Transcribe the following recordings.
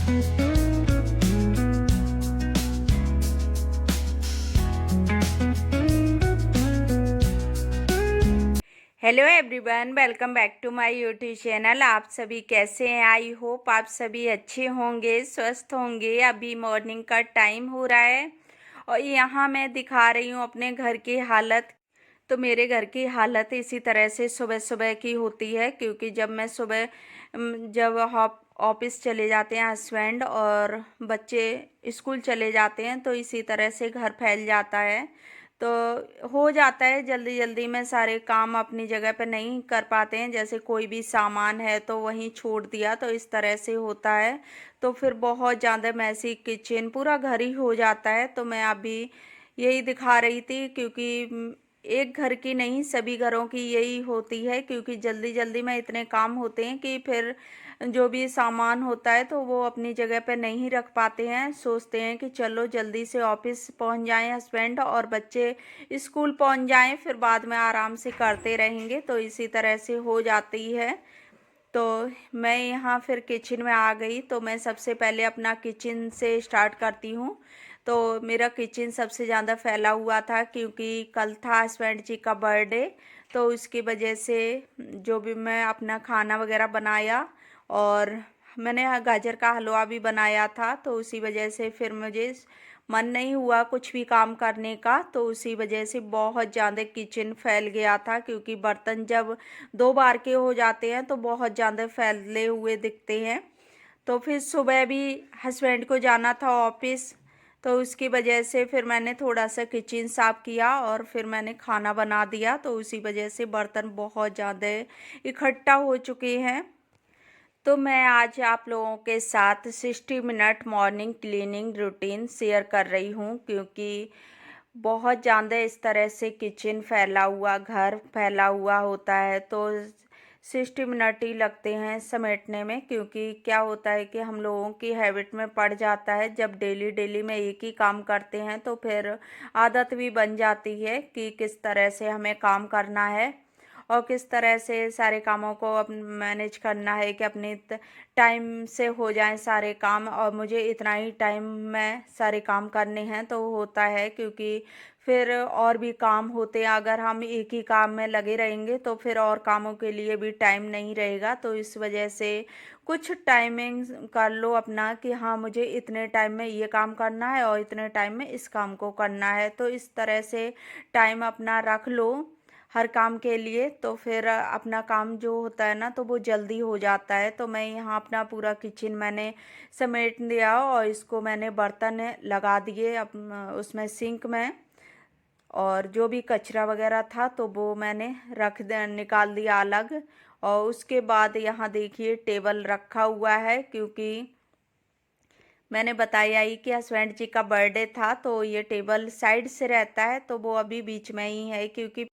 Hello everyone, welcome back to my YouTube channel. आप सभी कैसे हैं? आई होप आप सभी अच्छे होंगे, स्वस्थ होंगे। अभी मॉर्निंग का टाइम हो रहा है और यहाँ मैं दिखा रही हूँ अपने घर की हालत। तो मेरे घर की हालत इसी तरह से सुबह सुबह की होती है, क्योंकि जब मैं सुबह जब ऑफिस चले जाते हैं हस्बैंड और बच्चे स्कूल चले जाते हैं, तो इसी तरह से घर फैल जाता है। तो हो जाता है जल्दी जल्दी में सारे काम अपनी जगह पे नहीं कर पाते हैं। जैसे कोई भी सामान है तो वहीं छोड़ दिया, तो इस तरह से होता है। तो फिर बहुत ज़्यादा मैसी किचन पूरा घर ही हो जाता है। तो मैं अभी यही दिखा रही थी, क्योंकि एक घर की नहीं सभी घरों की यही होती है, क्योंकि जल्दी जल्दी में इतने काम होते हैं कि फिर जो भी सामान होता है तो वो अपनी जगह पे नहीं रख पाते हैं। सोचते हैं कि चलो जल्दी से ऑफिस पहुंच जाएं हस्बैंड और बच्चे स्कूल पहुंच जाएं, फिर बाद में आराम से करते रहेंगे। तो इसी तरह से हो जाती है। तो मैं यहाँ फिर किचन में आ गई। तो मैं सबसे पहले अपना किचन से स्टार्ट करती हूँ। तो मेरा किचन सबसे ज़्यादा फैला हुआ था, क्योंकि कल था हस्बैंड जी का बर्थडे। तो उसकी वजह से जो भी मैं अपना खाना वगैरह बनाया, और मैंने गाजर का हलवा भी बनाया था। तो उसी वजह से फिर मुझे मन नहीं हुआ कुछ भी काम करने का। तो उसी वजह से बहुत ज़्यादा किचन फैल गया था, क्योंकि बर्तन जब 2 बार के हो जाते हैं तो बहुत ज़्यादा फैले हुए दिखते हैं। तो फिर सुबह भी हस्बैंड को जाना था ऑफिस, तो उसकी वजह से फिर मैंने थोड़ा सा किचन साफ़ किया और फिर मैंने खाना बना दिया। तो उसी वजह से बर्तन बहुत ज़्यादा इकट्ठा हो चुके हैं। तो मैं आज आप लोगों के साथ 60 minute morning cleaning routine share कर रही हूँ, क्योंकि बहुत ज़्यादा इस तरह से किचन फैला हुआ, घर फैला हुआ होता है। तो 60 मिनट ही लगते हैं समेटने में, क्योंकि क्या होता है कि हम लोगों की हैबिट में पड़ जाता है। जब डेली डेली में एक ही काम करते हैं तो फिर आदत भी बन जाती है कि किस तरह से हमें काम करना है और किस तरह से सारे कामों को मैनेज करना है कि अपने टाइम से हो जाएं सारे काम, और मुझे इतना ही टाइम में सारे काम करने हैं। तो होता है, क्योंकि फिर और भी काम होते हैं। अगर हम एक ही काम में लगे रहेंगे तो फिर और कामों के लिए भी टाइम नहीं रहेगा। तो इस वजह से कुछ टाइमिंग कर लो अपना कि हाँ, मुझे इतने टाइम में ये काम करना है और इतने टाइम में इस काम को करना है। तो इस तरह से टाइम अपना रख लो हर काम के लिए। तो फिर अपना काम जो होता है ना, तो वो जल्दी हो जाता है। तो मैं यहाँ अपना पूरा किचन मैंने समेट दिया और इसको मैंने बर्तन लगा दिए उसमें सिंक में, और जो भी कचरा वगैरह था तो वो मैंने निकाल दिया अलग। और उसके बाद यहाँ देखिए टेबल रखा हुआ है, क्योंकि मैंने बताया ही कि हस्बैंड जी का बर्थडे था। तो ये टेबल साइड से रहता है, तो वो अभी बीच में ही है, क्योंकि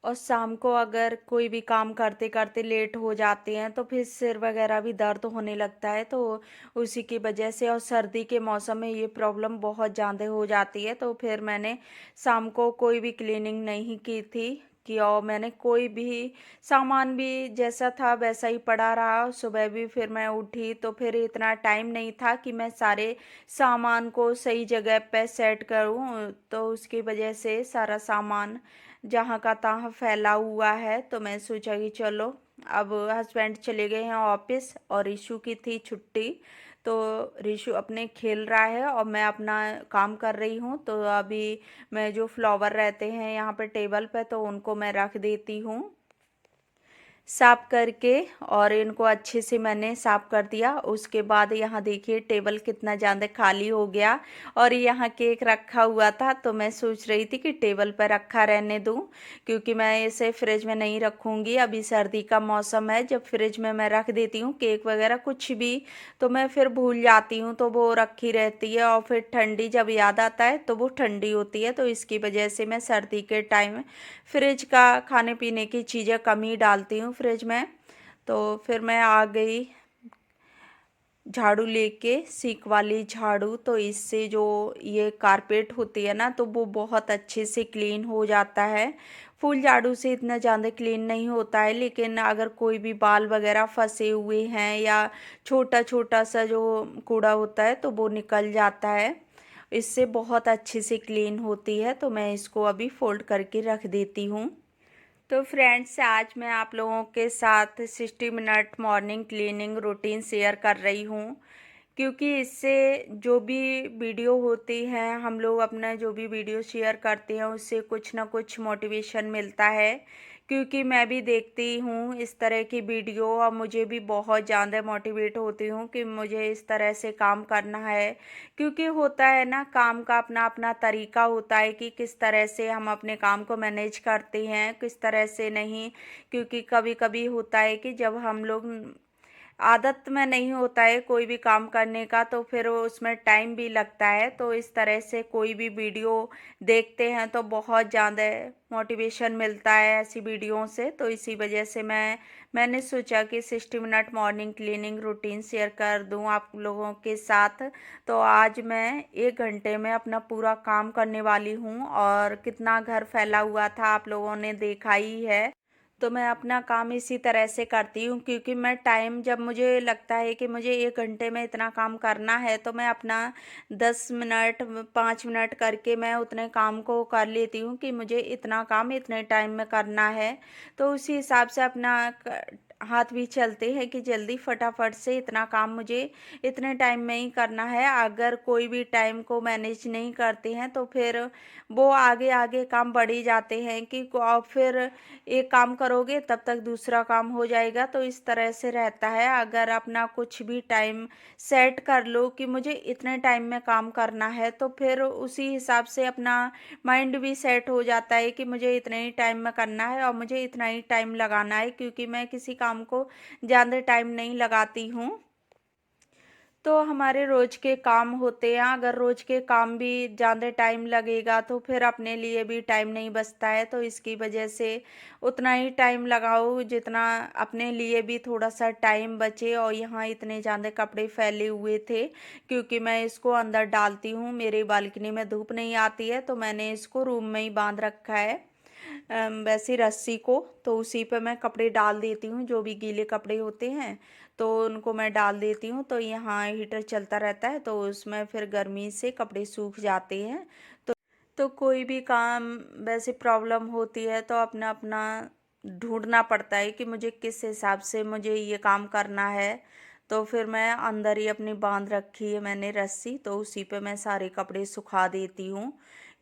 और शाम को अगर कोई भी काम करते करते लेट हो जाते हैं तो फिर सिर वगैरह भी दर्द होने लगता है। तो उसी की वजह से, और सर्दी के मौसम में ये प्रॉब्लम बहुत ज़्यादा हो जाती है। तो फिर मैंने शाम को कोई भी क्लीनिंग नहीं की थी कि, और मैंने कोई भी सामान भी जैसा था वैसा ही पड़ा रहा। सुबह भी फिर मैं उठी तो फिर इतना टाइम नहीं था कि मैं सारे सामान को सही जगह पे सेट करूं। तो उसकी वजह से सारा सामान जहाँ का तहाँ फैला हुआ है। तो मैं सोचा कि चलो, अब हस्बैंड चले गए हैं ऑफिस और रिशु की थी छुट्टी। तो रिशु अपने खेल रहा है और मैं अपना काम कर रही हूँ। तो अभी मैं जो फ्लावर रहते हैं यहाँ पे टेबल पे, तो उनको मैं रख देती हूँ साफ करके, और इनको अच्छे से मैंने साफ कर दिया। उसके बाद यहाँ देखिए टेबल कितना ज़्यादा खाली हो गया, और यहाँ केक रखा हुआ था। तो मैं सोच रही थी कि टेबल पर रखा रहने दूँ, क्योंकि मैं इसे फ्रिज में नहीं रखूँगी। अभी सर्दी का मौसम है, जब फ्रिज में मैं रख देती हूँ केक वगैरह कुछ भी तो मैं फिर भूल जाती हूँ, तो वो रखी रहती है और फिर ठंडी जब याद आता है तो वो ठंडी होती है। तो इसकी वजह से मैं सर्दी के टाइम फ्रिज का खाने पीने की चीज़ें कम ही डालती हूँ फ्रिज में। तो फिर मैं आ गई झाड़ू लेके, सीक वाली झाड़ू। तो इससे जो ये कारपेट होती है ना, तो वो बहुत अच्छे से क्लीन हो जाता है। फुल झाड़ू से इतना ज़्यादा क्लीन नहीं होता है, लेकिन अगर कोई भी बाल वगैरह फंसे हुए हैं या छोटा छोटा सा जो कूड़ा होता है तो वो निकल जाता है। इससे बहुत अच्छे से क्लीन होती है। तो मैं इसको अभी फोल्ड करके रख देती हूँ। तो फ्रेंड्स, आज मैं आप लोगों के साथ 60 minute morning cleaning routine share कर रही हूँ, क्योंकि इससे जो भी वीडियो होती है, हम लोग अपना जो भी वीडियो शेयर करते हैं उससे कुछ ना कुछ मोटिवेशन मिलता है। क्योंकि मैं भी देखती हूँ इस तरह की वीडियो और मुझे भी बहुत ज़्यादा मोटिवेट होती हूँ कि मुझे इस तरह से काम करना है। क्योंकि होता है ना, काम का अपना अपना तरीका होता है कि किस तरह से हम अपने काम को मैनेज करते हैं, किस तरह से नहीं। क्योंकि कभी कभी होता है कि जब हम लोग आदत में नहीं होता है कोई भी काम करने का, तो फिर उसमें टाइम भी लगता है। तो इस तरह से कोई भी वीडियो देखते हैं तो बहुत ज़्यादा मोटिवेशन मिलता है ऐसी वीडियो से। तो इसी वजह से मैंने सोचा कि 60 minute morning cleaning routine share कर दूं आप लोगों के साथ। तो आज मैं 1 घंटे में अपना पूरा काम करने वाली हूं, और कितना घर फैला हुआ था आप लोगों ने देखा ही है। तो मैं अपना काम इसी तरह से करती हूँ, क्योंकि मैं टाइम जब मुझे लगता है कि मुझे 1 घंटे में इतना काम करना है तो मैं अपना 10 मिनट 5 मिनट करके मैं उतने काम को कर लेती हूँ कि मुझे इतना काम इतने टाइम में करना है। तो उसी हिसाब से अपना हाथ भी चलते हैं कि जल्दी फटाफट से इतना काम मुझे इतने टाइम में ही करना है। अगर कोई भी टाइम को मैनेज नहीं करते हैं तो फिर वो आगे आगे काम बढ़ ही जाते हैं कि फिर एक काम करोगे तब तक दूसरा काम हो जाएगा। तो इस तरह से रहता है। अगर अपना कुछ भी टाइम सेट कर लो कि मुझे इतने टाइम में काम करना है, तो फिर उसी हिसाब से अपना माइंड भी सेट हो जाता है कि मुझे इतने ही टाइम में करना है और मुझे इतना ही टाइम लगाना है। क्योंकि मैं किसी काम को ज़्यादा टाइम नहीं लगाती हूँ। तो हमारे रोज के काम होते हैं, अगर रोज के काम भी ज़्यादा टाइम लगेगा तो फिर अपने लिए भी टाइम नहीं बचता है। तो इसकी वजह से उतना ही टाइम लगाओ जितना अपने लिए भी थोड़ा सा टाइम बचे। और यहाँ इतने ज़्यादा कपड़े फैले हुए थे, क्योंकि मैं इसको अंदर डालती हूँ, मेरी बालकनी में धूप नहीं आती है, तो मैंने इसको रूम में ही बांध रखा है वैसी रस्सी को। तो उसी पे मैं कपड़े डाल देती हूँ, जो भी गीले कपड़े होते हैं तो उनको मैं डाल देती हूँ। तो यहाँ हीटर चलता रहता है तो उसमें फिर गर्मी से कपड़े सूख जाते हैं। तो कोई भी काम वैसे प्रॉब्लम होती है तो अपना अपना ढूंढना पड़ता है कि मुझे किस हिसाब से मुझे ये काम करना है। तो फिर मैं अंदर ही अपनी बांध रखी है मैंने रस्सी, तो उसी पे मैं सारे कपड़े सुखा देती हूँ।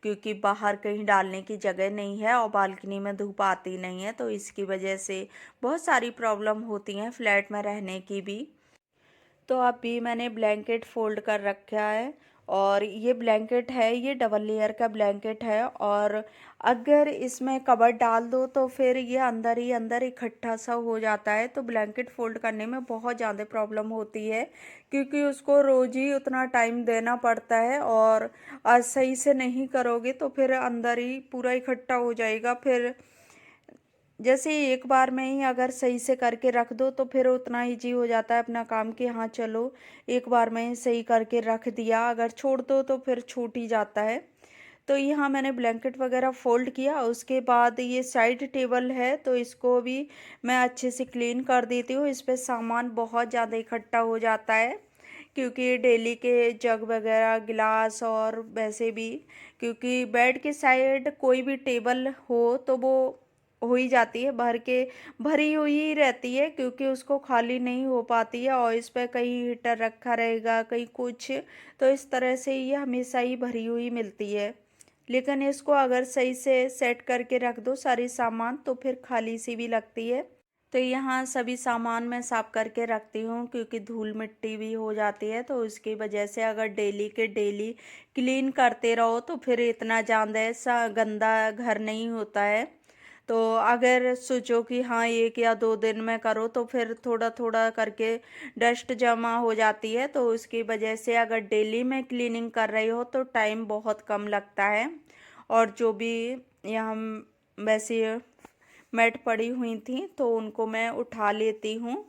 क्योंकि बाहर कहीं डालने की जगह नहीं है और बालकनी में धूप आती नहीं है, तो इसकी वजह से बहुत सारी प्रॉब्लम होती हैं फ्लैट में रहने की भी। तो अभी मैंने ब्लैंकेट फोल्ड कर रखा है, और ये ब्लैंकेट है, ये डबल लेयर का ब्लैंकेट है। और अगर इसमें कवर डाल दो तो फिर ये अंदर ही अंदर इकट्ठा सा हो जाता है। तो ब्लैंकेट फोल्ड करने में बहुत ज़्यादा प्रॉब्लम होती है, क्योंकि उसको रोज़ ही उतना टाइम देना पड़ता है। और सही से नहीं करोगे तो फिर अंदर ही पूरा इकट्ठा हो जाएगा। फिर जैसे एक बार में ही अगर सही से करके रख दो तो फिर उतना इजी हो जाता है अपना काम कि हाँ चलो एक बार में ही सही करके रख दिया। अगर छोड़ दो तो फिर छूट ही जाता है। तो यहाँ मैंने ब्लैंकेट वगैरह फोल्ड किया, उसके बाद ये साइड टेबल है तो इसको भी मैं अच्छे से क्लीन कर देती हूँ। इस पर सामान बहुत ज़्यादा इकट्ठा हो जाता है, क्योंकि डेली के जग वगैरह गिलास और वैसे भी, क्योंकि बेड के साइड कोई भी टेबल हो तो वो हो ही जाती है भरी हुई ही रहती है, क्योंकि उसको खाली नहीं हो पाती है। और इस पर कहीं हीटर रखा रहेगा कहीं कुछ, तो इस तरह से ये हमेशा ही भरी हुई मिलती है। लेकिन इसको अगर सही से सेट करके रख दो सारे सामान तो फिर खाली सी भी लगती है। तो यहाँ सभी सामान मैं साफ करके रखती हूँ, क्योंकि धूल मिट्टी भी हो जाती है। तो उसकी वजह से अगर डेली के डेली क्लीन करते रहो तो फिर इतना ज़्यादा सा गंदा घर नहीं होता है। तो अगर सोचो कि हाँ 1 या 2 दिन में करो तो फिर थोड़ा थोड़ा करके डस्ट जमा हो जाती है। तो उसकी वजह से अगर डेली में क्लीनिंग कर रही हो तो टाइम बहुत कम लगता है। और जो भी यहाँ वैसे मैट पड़ी हुई थी तो उनको मैं उठा लेती हूँ,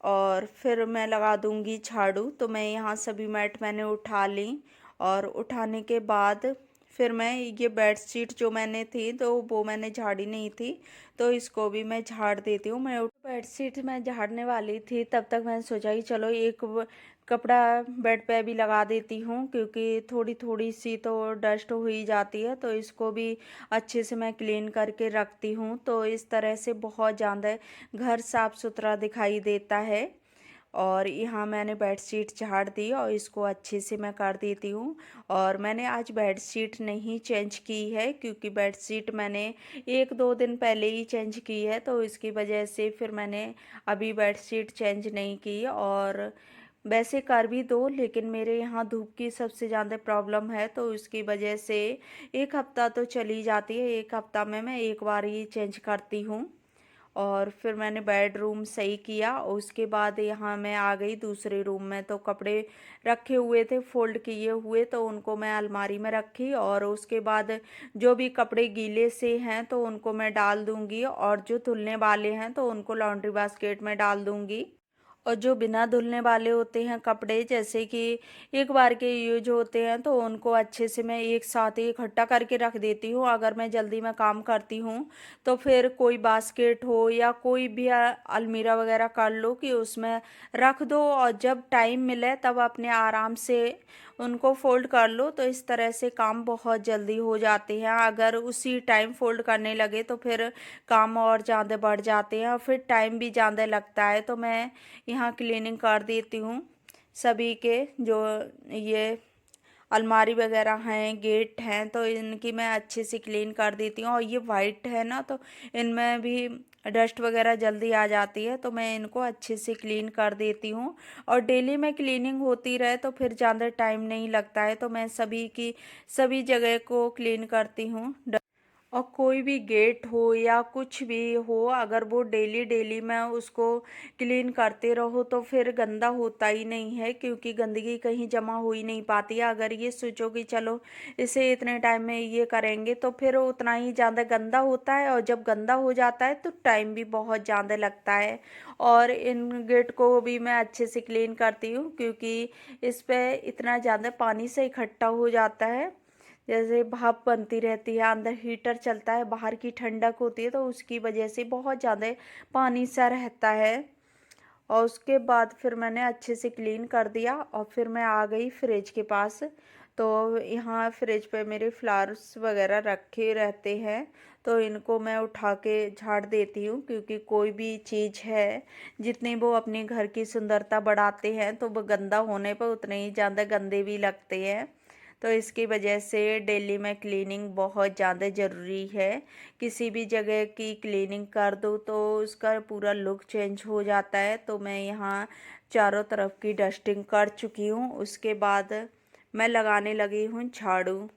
और फिर मैं लगा दूंगी झाड़ू। तो मैं यहाँ सभी मैट मैंने उठा ली, और उठाने के बाद फिर मैं ये बेडशीट जो मैंने थी तो वो मैंने झाड़ी नहीं थी, तो इसको भी मैं झाड़ देती हूँ। मैं बेडशीट मैं झाड़ने वाली थी तब तक मैंने सोचा कि चलो एक कपड़ा बेड पे भी लगा देती हूँ, क्योंकि थोड़ी थोड़ी सी तो डस्ट हो ही जाती है, तो इसको भी अच्छे से मैं क्लीन करके रखती हूँ। तो इस तरह से बहुत ज़्यादा घर साफ सुथरा दिखाई देता है। और यहाँ मैंने बेडशीट झाड़ दी और इसको अच्छे से मैं कर देती हूँ। और मैंने आज बेडशीट नहीं चेंज की है, क्योंकि बेडशीट मैंने 1-2 दिन पहले ही चेंज की है, तो इसकी वजह से फिर मैंने अभी बेडशीट चेंज नहीं की। और वैसे कर भी दो, लेकिन मेरे यहाँ धूप की सबसे ज़्यादा प्रॉब्लम है, तो उसकी वजह से 1 हफ़्ता तो चली जाती है, 1 हफ़्ता में मैं एक बार ही चेंज करती हूँ। और फिर मैंने बेडरूम सही किया और उसके बाद यहाँ मैं आ गई दूसरे रूम में। तो कपड़े रखे हुए थे फोल्ड किए हुए, तो उनको मैं अलमारी में रखी, और उसके बाद जो भी कपड़े गीले से हैं तो उनको मैं डाल दूँगी, और जो धुलने वाले हैं तो उनको लॉन्ड्री बास्केट में डाल दूँगी। और जो बिना धुलने वाले होते हैं कपड़े, जैसे कि एक बार के यूज होते हैं, तो उनको अच्छे से मैं एक साथ ही इकट्ठा करके रख देती हूँ। अगर मैं जल्दी में काम करती हूँ तो फिर कोई बास्केट हो या कोई भी अलमीरा वगैरह कर लो कि उसमें रख दो, और जब टाइम मिले तब अपने आराम से उनको फ़ोल्ड कर लो। तो इस तरह से काम बहुत जल्दी हो जाते हैं। अगर उसी टाइम फ़ोल्ड करने लगे तो फिर काम और ज़्यादा बढ़ जाते हैं और फिर टाइम भी ज़्यादा लगता है। तो मैं यहाँ क्लीनिंग कर देती हूँ सभी के, जो ये अलमारी वगैरह हैं, गेट हैं, तो इनकी मैं अच्छे से क्लीन कर देती हूँ। और ये वाइट है ना, तो इनमें भी डस्ट वगैरह जल्दी आ जाती है, तो मैं इनको अच्छे से क्लीन कर देती हूँ। और डेली में क्लीनिंग होती रहे तो फिर ज़्यादा टाइम नहीं लगता है, तो मैं सभी जगह को क्लीन करती हूँ। और कोई भी गेट हो या कुछ भी हो, अगर वो डेली डेली में उसको क्लीन करते रहो तो फिर गंदा होता ही नहीं है, क्योंकि गंदगी कहीं जमा हो ही नहीं पाती है। अगर ये सोचो कि चलो इसे इतने टाइम में ये करेंगे, तो फिर उतना ही ज़्यादा गंदा होता है, और जब गंदा हो जाता है तो टाइम भी बहुत ज़्यादा लगता है। और इन गेट को भी मैं अच्छे से क्लीन करती हूँ, क्योंकि इस पर इतना ज़्यादा पानी से इकट्ठा हो जाता है, जैसे भाप बनती रहती है, अंदर हीटर चलता है, बाहर की ठंडक होती है, तो उसकी वजह से बहुत ज़्यादा पानी सा रहता है। और उसके बाद फिर मैंने अच्छे से क्लीन कर दिया और फिर मैं आ गई फ्रिज के पास। तो यहाँ फ्रिज पे मेरे फ्लावर्स वगैरह रखे रहते हैं, तो इनको मैं उठा के झाड़ देती हूँ, क्योंकि कोई भी चीज़ है जितनी वो अपने घर की सुंदरता बढ़ाते हैं, तो वो गंदा होने पर उतने ही ज़्यादा गंदे भी लगते हैं। तो इसकी वजह से डेली में क्लीनिंग बहुत ज़्यादा ज़रूरी है। किसी भी जगह की क्लीनिंग कर दो तो उसका पूरा लुक चेंज हो जाता है। तो मैं यहाँ चारों तरफ की डस्टिंग कर चुकी हूँ, उसके बाद मैं लगाने लगी हूँ झाड़ू।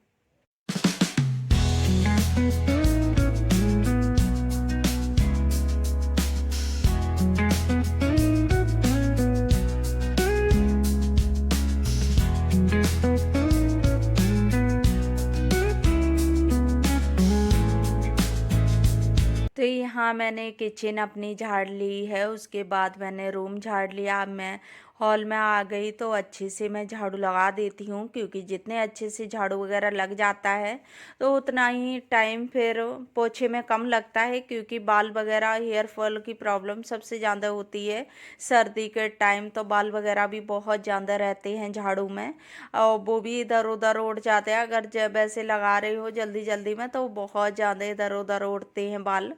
तो यहाँ मैंने किचन अपनी झाड़ ली है, उसके बाद मैंने रूम झाड़ लिया। अब मैं हॉल में आ गई, तो अच्छे से मैं झाड़ू लगा देती हूँ, क्योंकि जितने अच्छे से झाड़ू वगैरह लग जाता है तो उतना ही टाइम फिर पोछे में कम लगता है, क्योंकि बाल वगैरह हेयर फॉल की प्रॉब्लम सबसे ज़्यादा होती है सर्दी के टाइम। तो बाल वगैरह भी बहुत ज़्यादा रहते हैं झाड़ू में, और वो भी इधर उधर उड़ जाते हैं। अगर जब ऐसे लगा रही हो जल्दी जल्दी में तो बहुत ज़्यादा इधर उधर उड़ते हैं बाल।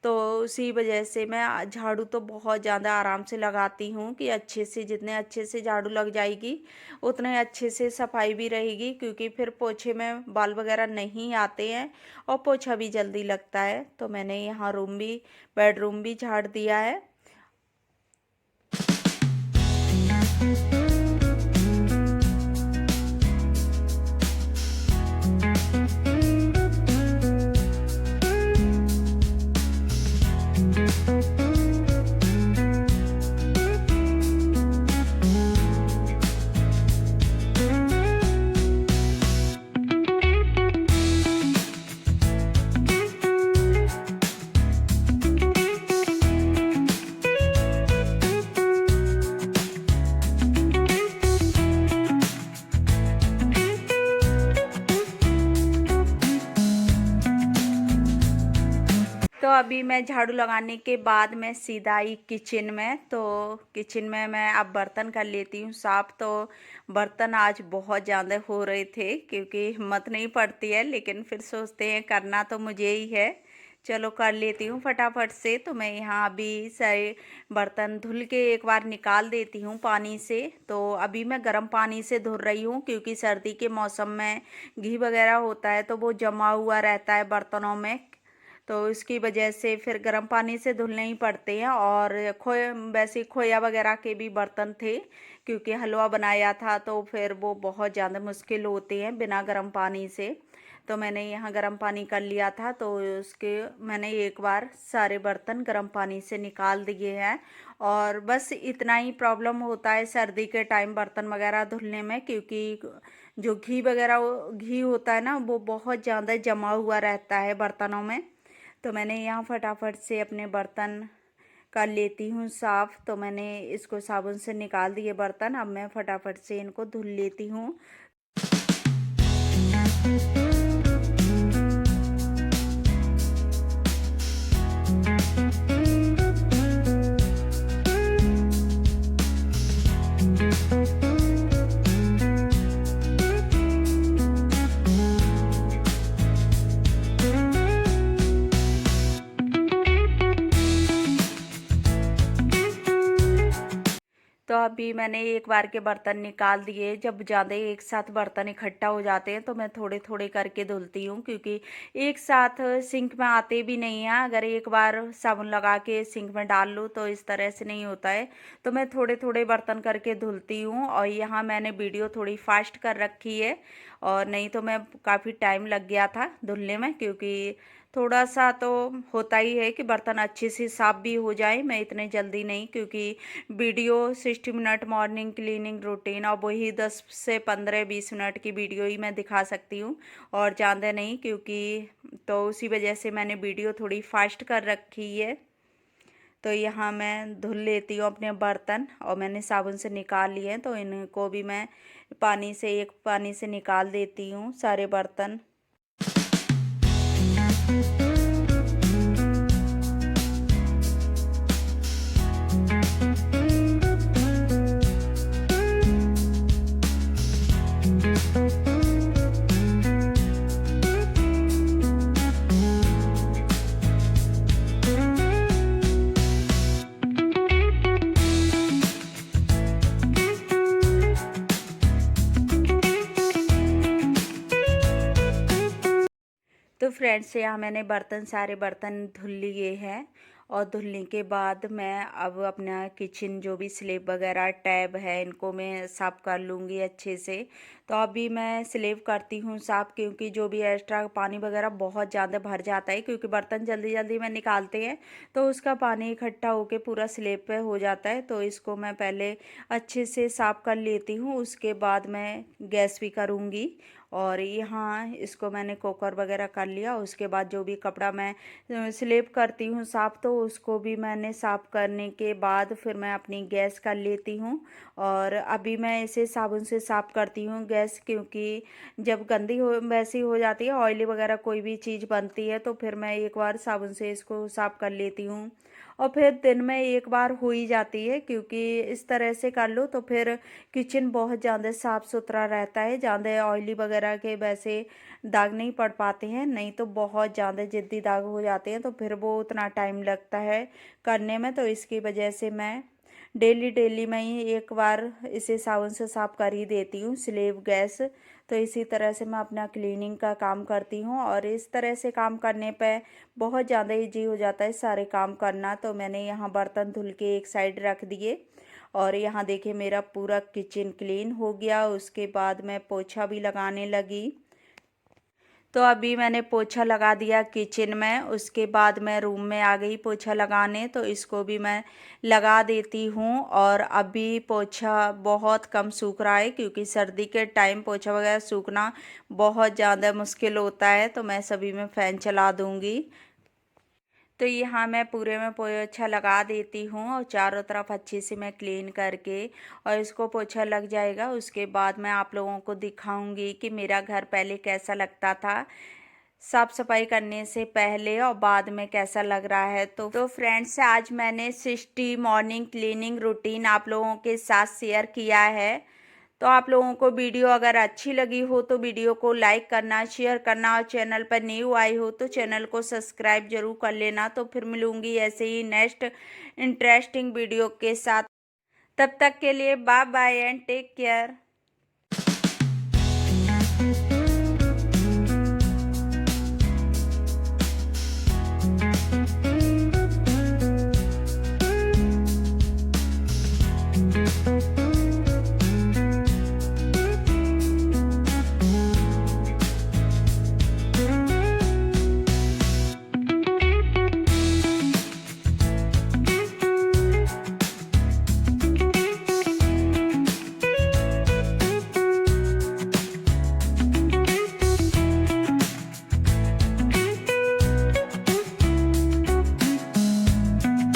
तो उसी वजह से मैं झाड़ू तो बहुत ज़्यादा आराम से लगाती हूँ, कि अच्छे से जितने अच्छे से झाड़ू लग जाएगी उतने अच्छे से सफाई भी रहेगी, क्योंकि फिर पोछे में बाल वगैरह नहीं आते हैं और पोछा भी जल्दी लगता है। तो मैंने यहाँ बेडरूम भी झाड़ दिया है। अभी मैं झाड़ू लगाने के बाद मैं सीधा आई किचन में। तो किचन में मैं अब बर्तन कर लेती हूँ साफ़। तो बर्तन आज बहुत ज़्यादा हो रहे थे क्योंकि हिम्मत नहीं पड़ती है, लेकिन फिर सोचते हैं करना तो मुझे ही है, चलो कर लेती हूँ फटाफट से। तो मैं यहाँ अभी सारे बर्तन धुल के एक बार निकाल देती हूँ पानी से। तो अभी मैं गर्म पानी से धुल रही हूँ क्योंकि सर्दी के मौसम में घी वगैरह होता है तो वो जमा हुआ रहता है बर्तनों में, तो इसकी वजह से फिर गर्म पानी से धुलने ही पड़ते हैं। और वैसे खोया वगैरह के भी बर्तन थे क्योंकि हलवा बनाया था, तो फिर वो बहुत ज़्यादा मुश्किल होते हैं बिना गर्म पानी से। तो मैंने यहाँ गर्म पानी कर लिया था, तो उसके मैंने एक बार सारे बर्तन गर्म पानी से निकाल दिए हैं। और बस इतना ही प्रॉब्लम होता है सर्दी के टाइम बर्तन वगैरह धुलने में, क्योंकि जो घी वगैरह घी होता है ना वो बहुत ज़्यादा जमा हुआ रहता है बर्तनों में। तो मैंने यहाँ फटाफट से अपने बर्तन कर लेती हूँ साफ़। तो मैंने इसको साबुन से निकाल दिए बर्तन, अब मैं फटाफट से इनको धुल लेती हूँ। तो अभी मैंने एक बार के बर्तन निकाल दिए। जब ज़्यादा एक साथ बर्तन इकट्ठा हो जाते हैं तो मैं थोड़े थोड़े करके धुलती हूँ, क्योंकि एक साथ सिंक में आते भी नहीं हैं। अगर एक बार साबुन लगा के सिंक में डाल लूँ तो इस तरह से नहीं होता है। तो मैं थोड़े थोड़े बर्तन करके धुलती हूँ। और यहाँ मैंने वीडियो थोड़ी फास्ट कर रखी है, और नहीं तो मैं काफ़ी टाइम लग गया था धुलने में, क्योंकि थोड़ा सा तो होता ही है कि बर्तन अच्छे से साफ़ भी हो जाए। मैं इतने जल्दी नहीं, क्योंकि video 60 minute morning cleaning routine, और वही 10 से 15-20 मिनट की वीडियो ही मैं दिखा सकती हूँ और ज़्यादा नहीं, क्योंकि तो उसी वजह से मैंने वीडियो थोड़ी फास्ट कर रखी है। तो यहाँ मैं धुल लेती हूँ अपने बर्तन, और मैंने साबुन से निकाल लिए हैं तो इनको भी मैं एक पानी से निकाल देती हूँ सारे बर्तन। तो फ्रेंड्स यहाँ मैंने सारे बर्तन धुल लिए हैं, और धुलने के बाद मैं अब अपना किचन जो भी स्लेब वगैरह टैब है इनको मैं साफ़ कर लूँगी अच्छे से। तो अभी मैं स्लेब करती हूँ साफ़, क्योंकि जो भी एक्स्ट्रा पानी वगैरह बहुत ज़्यादा भर जाता है, क्योंकि बर्तन जल्दी जल्दी में निकालते हैं तो उसका पानी इकट्ठा होके पूरा स्लेब पे हो जाता है। तो इसको मैं पहले अच्छे से साफ़ कर लेती हूँ, उसके बाद मैं गैस भी करूँगी। और यहाँ इसको मैंने कुकर वगैरह कर लिया। उसके बाद जो भी कपड़ा मैं स्लेब करती हूँ साफ़, तो उसको भी मैंने साफ़ करने के बाद फिर मैं अपनी गैस कर लेती हूँ। और अभी मैं इसे साबुन से साफ़ करती हूँ गैस, क्योंकि जब गंदी हो वैसी हो जाती है ऑयली वगैरह कोई भी चीज़ बनती है, तो फिर मैं एक बार साबुन से इसको साफ़ कर लेती हूँ। और फिर दिन में एक बार हो ही जाती है, क्योंकि इस तरह से कर लो तो फिर किचन बहुत ज़्यादा साफ़ सुथरा रहता है। ज़्यादा ऑयली वगैरह के वैसे दाग नहीं पड़ पाते हैं, नहीं तो बहुत ज़्यादा जिद्दी दाग हो जाते हैं, तो फिर वो उतना टाइम लगता है करने में। तो इसकी वजह से मैं डेली मैं ही एक बार इसे साबुन से साफ़ कर ही देती हूँ स्लेब गैस। तो इसी तरह से मैं अपना क्लीनिंग का काम करती हूँ, और इस तरह से काम करने पे बहुत ज़्यादा ईजी हो जाता है सारे काम करना। तो मैंने यहाँ बर्तन धुल के एक साइड रख दिए, और यहाँ देखिए मेरा पूरा किचन क्लीन हो गया। उसके बाद मैं पोछा भी लगाने लगी। तो अभी मैंने पोछा लगा दिया किचन में, उसके बाद मैं रूम में आ गई पोछा लगाने। तो इसको भी मैं लगा देती हूँ। और अभी पोछा बहुत कम सूख रहा है, क्योंकि सर्दी के टाइम पोछा वगैरह सूखना बहुत ज़्यादा मुश्किल होता है। तो मैं सभी में फ़ैन चला दूँगी। तो यहाँ मैं पूरे में पोछा लगा देती हूँ, और चारों तरफ अच्छे से मैं क्लीन करके, और इसको पोछा लग जाएगा उसके बाद मैं आप लोगों को दिखाऊंगी कि मेरा घर पहले कैसा लगता था। साफ सफाई करने से पहले और बाद में कैसा लग रहा है। तो फ्रेंड्स, आज मैंने 60 मॉर्निंग क्लीनिंग रूटीन आप लोगों के साथ शेयर किया है। तो आप लोगों को वीडियो अगर अच्छी लगी हो तो वीडियो को लाइक करना, शेयर करना, और चैनल पर न्यू आई हो तो चैनल को सब्सक्राइब जरूर कर लेना। तो फिर मिलूंगी ऐसे ही नेक्स्ट इंटरेस्टिंग वीडियो के साथ। तब तक के लिए bye bye and take care.